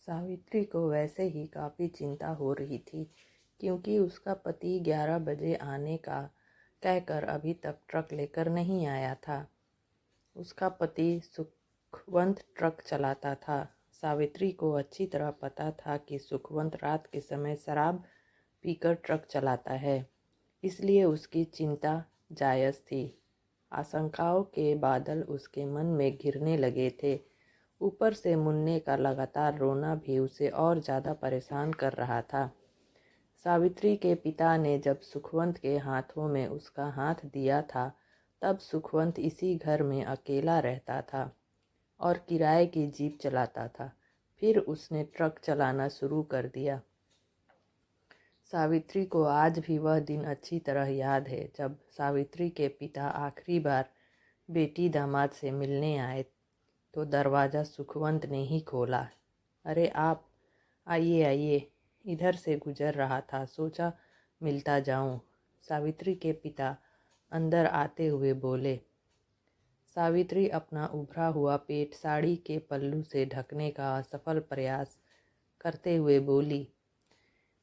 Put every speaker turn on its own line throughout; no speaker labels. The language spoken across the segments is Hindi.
सावित्री को वैसे ही काफ़ी चिंता हो रही थी क्योंकि उसका पति 11 बजे आने का कहकर अभी तक ट्रक लेकर नहीं आया था। उसका पति सुखवंत ट्रक चलाता था। सावित्री को अच्छी तरह पता था कि सुखवंत रात के समय शराब पीकर ट्रक चलाता है, इसलिए उसकी चिंता जायज़ थी। आशंकाओं के बादल उसके मन में घिरने लगे थे। ऊपर से मुन्ने का लगातार रोना भी उसे और ज़्यादा परेशान कर रहा था। सावित्री के पिता ने जब सुखवंत के हाथों में उसका हाथ दिया था, तब सुखवंत इसी घर में अकेला रहता था और किराए की जीप चलाता था। फिर उसने ट्रक चलाना शुरू कर दिया। सावित्री को आज भी वह दिन अच्छी तरह याद है जब सावित्री के पिता आखिरी बार बेटी दामाद से मिलने आए तो दरवाज़ा सुखवंत ने ही खोला। अरे आप आइए आइए, इधर से गुजर रहा था, सोचा मिलता जाऊं। सावित्री के पिता अंदर आते हुए बोले। सावित्री अपना उभरा हुआ पेट साड़ी के पल्लू से ढकने का असफल प्रयास करते हुए बोली,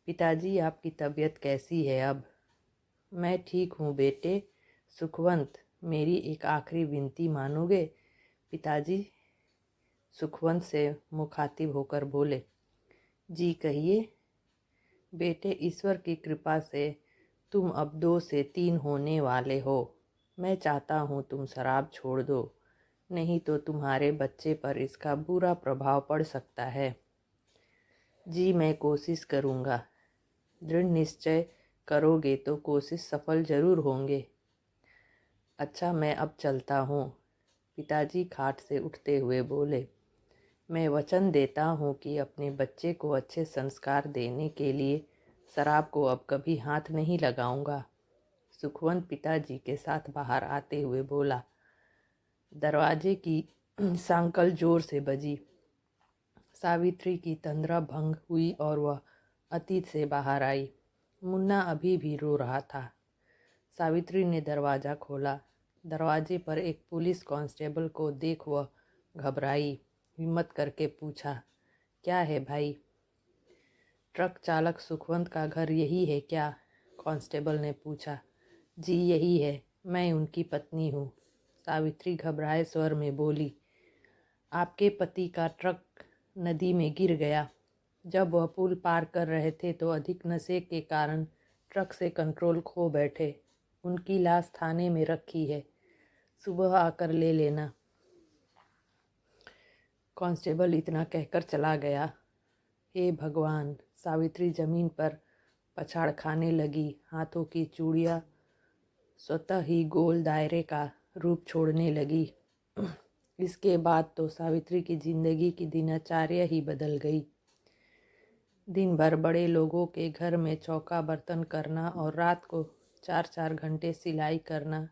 पिताजी आपकी तबीयत कैसी है अब? मैं ठीक हूँ बेटे। सुखवंत, मेरी एक आखिरी विनती मानोगे? पिताजी सुखवंत से मुखातिब होकर बोले। जी कहिए बेटे, ईश्वर की कृपा से तुम अब 2 से 3 होने वाले हो। मैं चाहता हूँ तुम शराब छोड़ दो, नहीं तो तुम्हारे बच्चे पर इसका बुरा प्रभाव पड़ सकता है। जी मैं कोशिश करूँगा। दृढ़ निश्चय करोगे तो कोशिश सफल जरूर होंगे। अच्छा मैं अब चलता हूँ। पिताजी खाट से उठते हुए बोले। मैं वचन देता हूँ कि अपने बच्चे को अच्छे संस्कार देने के लिए शराब को अब कभी हाथ नहीं लगाऊंगा। सुखवंत पिताजी के साथ बाहर आते हुए बोला। दरवाजे की सांकल जोर से बजी। सावित्री की तंद्रा भंग हुई और वह अतीत से बाहर आई। मुन्ना अभी भी रो रहा था। सावित्री ने दरवाज़ा खोला। दरवाजे पर एक पुलिस कांस्टेबल को देख वह घबराई। हिम्मत करके पूछा, क्या है भाई? ट्रक चालक सुखवंत का घर यही है क्या? कांस्टेबल ने पूछा। जी यही है, मैं उनकी पत्नी हूँ। सावित्री घबराए स्वर में बोली। आपके पति का ट्रक नदी में गिर गया। जब वह पुल पार कर रहे थे तो अधिक नशे के कारण ट्रक से कंट्रोल खो बैठे। उनकी लाश थाने में रखी है, सुबह आकर ले लेना। कांस्टेबल इतना कहकर चला गया। हे भगवान! सावित्री जमीन पर पछाड़ खाने लगी। हाथों की चूड़ियाँ स्वतः ही गोल दायरे का रूप छोड़ने लगी। इसके बाद तो सावित्री की जिंदगी की दिनचर्या ही बदल गई। दिन भर बड़े लोगों के घर में चौका बर्तन करना और रात को 4-4 घंटे सिलाई करना।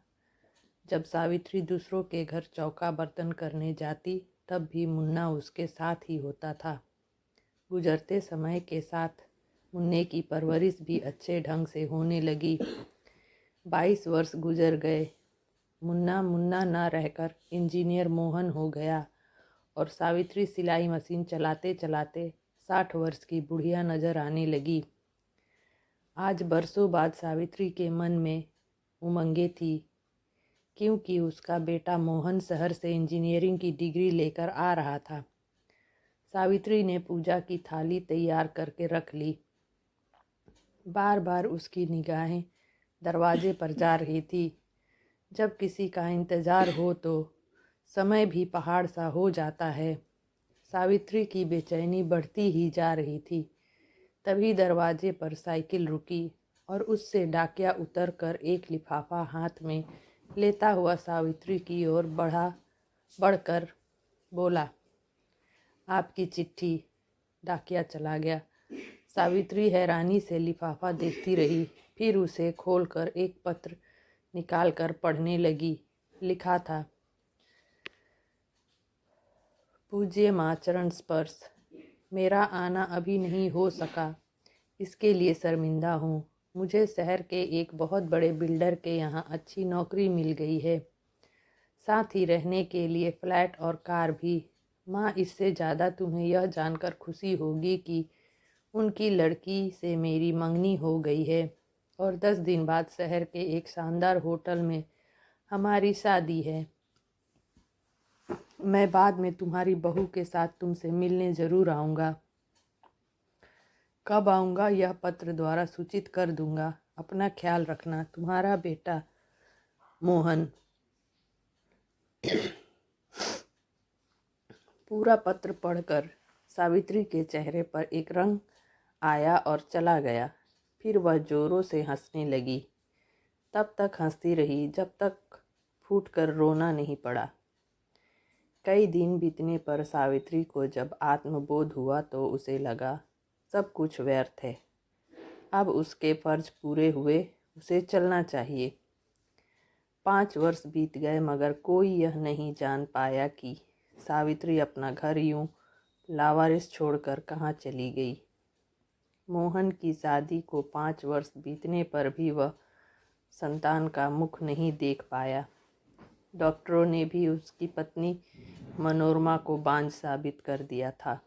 जब सावित्री दूसरों के घर चौका बर्तन करने जाती तब भी मुन्ना उसके साथ ही होता था। गुजरते समय के साथ मुन्ने की परवरिश भी अच्छे ढंग से होने लगी। 22 वर्ष गुजर गए। मुन्ना मुन्ना न रहकर इंजीनियर मोहन हो गया और सावित्री सिलाई मशीन चलाते चलाते 60 वर्ष की बुढ़िया नजर आने लगी। आज बरसों बाद सावित्री के मन में उमंगे थी क्योंकि उसका बेटा मोहन शहर से इंजीनियरिंग की डिग्री लेकर आ रहा था। सावित्री ने पूजा की थाली तैयार करके रख ली। बार बार उसकी निगाहें दरवाजे पर जा रही थी। जब किसी का इंतज़ार हो तो समय भी पहाड़ सा हो जाता है। सावित्री की बेचैनी बढ़ती ही जा रही थी। तभी दरवाजे पर साइकिल रुकी और उससे डाकिया उतरकर एक लिफाफा हाथ में लेता हुआ सावित्री की ओर बढ़कर बोला, आपकी चिट्ठी। डाकिया चला गया। सावित्री हैरानी से लिफाफा देखती रही, फिर उसे खोलकर एक पत्र निकालकर पढ़ने लगी। लिखा था, पूज्य माँ चरण स्पर्श। मेरा आना अभी नहीं हो सका, इसके लिए शर्मिंदा हूँ। मुझे शहर के एक बहुत बड़े बिल्डर के यहाँ अच्छी नौकरी मिल गई है, साथ ही रहने के लिए फ्लैट और कार भी। माँ, इससे ज़्यादा तुम्हें यह जानकर खुशी होगी कि उनकी लड़की से मेरी मंगनी हो गई है और 10 दिन बाद शहर के एक शानदार होटल में हमारी शादी है। मैं बाद में तुम्हारी बहू के साथ तुमसे मिलने ज़रूर आऊँगा। कब आऊँगा यह पत्र द्वारा सूचित कर दूँगा। अपना ख्याल रखना। तुम्हारा बेटा मोहन। पूरा पत्र पढ़कर सावित्री के चेहरे पर एक रंग आया और चला गया। फिर वह जोरों से हंसने लगी। तब तक हंसती रही जब तक फूटकर रोना नहीं पड़ा। कई दिन बीतने पर सावित्री को जब आत्मबोध हुआ तो उसे लगा सब कुछ व्यर्थ है। अब उसके फर्ज पूरे हुए, उसे चलना चाहिए। 5 वर्ष बीत गए मगर कोई यह नहीं जान पाया कि सावित्री अपना घर यूं लावारिस छोड़कर कहाँ चली गई। मोहन की शादी को 5 वर्ष बीतने पर भी वह संतान का मुख नहीं देख पाया। डॉक्टरों ने भी उसकी पत्नी मनोरमा को बांझ साबित कर दिया था।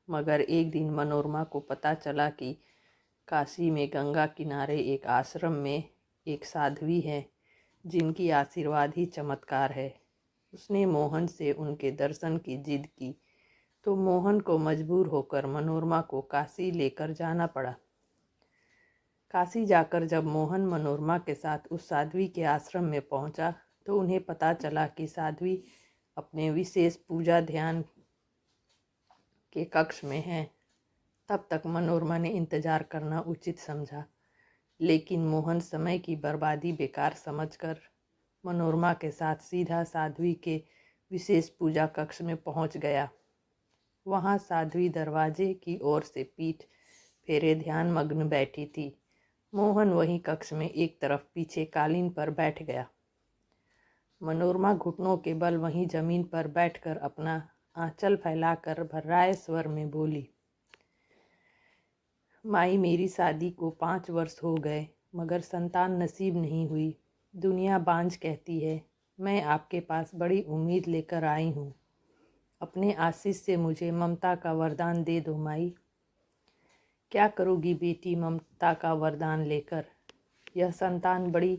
मगर एक दिन मनोरमा को पता चला कि काशी में गंगा किनारे एक आश्रम में एक साध्वी है जिनकी आशीर्वाद ही चमत्कार है। उसने मोहन से उनके दर्शन की जिद की तो मोहन को मजबूर होकर मनोरमा को काशी लेकर जाना पड़ा। काशी जाकर जब मोहन मनोरमा के साथ उस साध्वी के आश्रम में पहुंचा तो उन्हें पता चला कि साध्वी अपने विशेष पूजा ध्यान के कक्ष में है। तब तक मनोरमा ने इंतजार करना उचित समझा, लेकिन मोहन समय की बर्बादी बेकार समझकर मनोरमा के साथ सीधा साध्वी के विशेष पूजा कक्ष में पहुंच गया। वहां साध्वी दरवाजे की ओर से पीठ फेरे ध्यान मग्न बैठी थी। मोहन वहीं कक्ष में एक तरफ पीछे कालीन पर बैठ गया। मनोरमा घुटनों के बल वहीं जमीन पर बैठकर अपना आंचल फैलाकर भर्राए स्वर में बोली, माई, मेरी शादी को 5 वर्ष हो गए मगर संतान नसीब नहीं हुई। दुनिया बांझ कहती है। मैं आपके पास बड़ी उम्मीद लेकर आई हूँ। अपने आशीष से मुझे ममता का वरदान दे दो माई। क्या करोगी बेटी ममता का वरदान लेकर? यह संतान बड़ी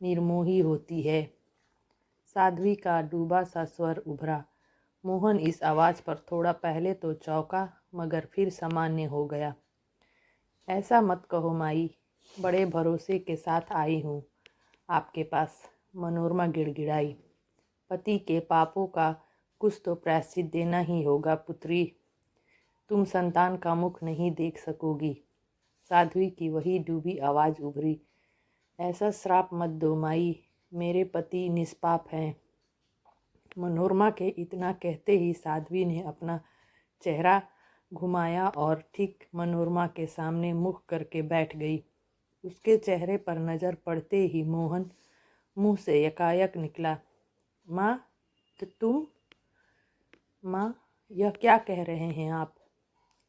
निर्मोही होती है। साध्वी का डूबा सा स्वर उभरा। मोहन इस आवाज़ पर थोड़ा पहले तो चौंका मगर फिर सामान्य हो गया। ऐसा मत कहो माई, बड़े भरोसे के साथ आई हूँ आपके पास। मनोरमा गिड़गिड़ाई। पति के पापों का कुछ तो प्रायश्चित देना ही होगा पुत्री। तुम संतान का मुख नहीं देख सकोगी। साध्वी की वही डूबी आवाज़ उभरी। ऐसा श्राप मत दो माई, मेरे पति निष्पाप हैं। मनोरमा के इतना कहते ही साध्वी ने अपना चेहरा घुमाया और ठीक मनोरमा के सामने मुख करके बैठ गई। उसके चेहरे पर नज़र पड़ते ही मोहन मुंह से यकायक निकला, माँ, तुम? माँ, यह क्या कह रहे हैं आप?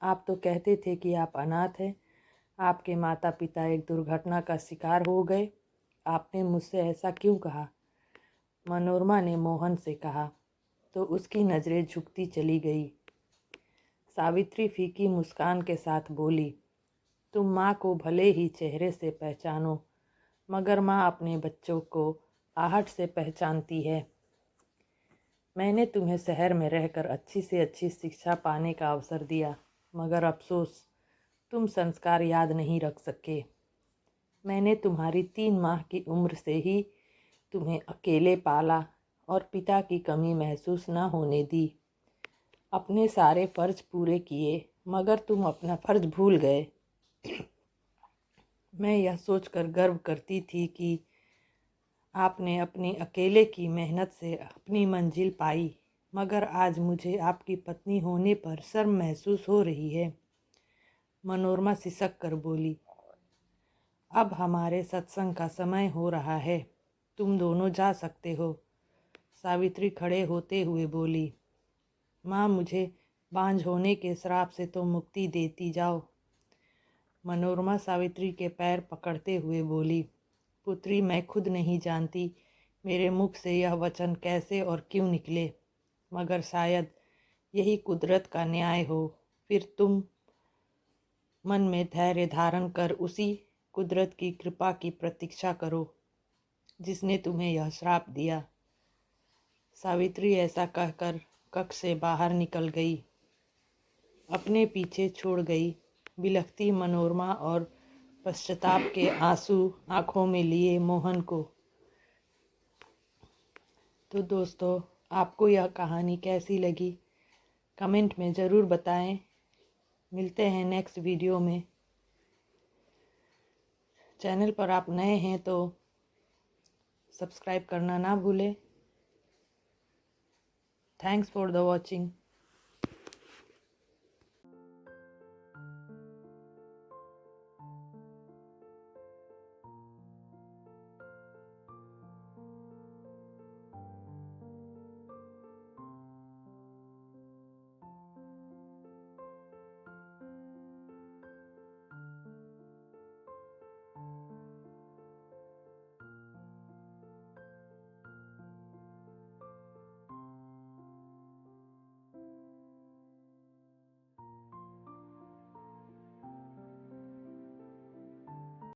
आप तो कहते थे कि आप अनाथ हैं। आपके माता पिता एक दुर्घटना का शिकार हो गए। आपने मुझसे ऐसा क्यों कहा? मनोरमा ने मोहन से कहा तो उसकी नज़रें झुकती चली गई। सावित्री फीकी मुस्कान के साथ बोली, तुम माँ को भले ही चेहरे से पहचानो मगर माँ अपने बच्चों को आहट से पहचानती है। मैंने तुम्हें शहर में रहकर अच्छी से अच्छी शिक्षा पाने का अवसर दिया मगर अफसोस तुम संस्कार याद नहीं रख सके। मैंने तुम्हारी 3 माह की उम्र से ही तुम्हें अकेले पाला और पिता की कमी महसूस न होने दी। अपने सारे फर्ज पूरे किए मगर तुम अपना फर्ज भूल गए। मैं यह सोचकर गर्व करती थी कि आपने अपने अकेले की मेहनत से अपनी मंजिल पाई मगर आज मुझे आपकी पत्नी होने पर शर्म महसूस हो रही है। मनोरमा सिसक कर बोली, अब हमारे सत्संग का समय हो रहा है, तुम दोनों जा सकते हो। सावित्री खड़े होते हुए बोली, माँ, मुझे बांझ होने के श्राप से तो मुक्ति देती जाओ। मनोरमा सावित्री के पैर पकड़ते हुए बोली, पुत्री, मैं खुद नहीं जानती मेरे मुख से यह वचन कैसे और क्यों निकले मगर शायद यही कुदरत का न्याय हो। फिर तुम मन में धैर्य धारण कर उसी कुदरत की कृपा की प्रतीक्षा करो जिसने तुम्हें यह श्राप दिया। सावित्री ऐसा कहकर कक्ष से बाहर निकल गई। अपने पीछे छोड़ गई बिलखती मनोरमा और पश्चाताप के आंसू आंखों में लिए मोहन को। तो दोस्तों, आपको यह कहानी कैसी लगी कमेंट में ज़रूर बताएं। मिलते हैं नेक्स्ट वीडियो में। चैनल पर आप नए हैं तो सब्सक्राइब करना ना भूलें। Thanks for the watching.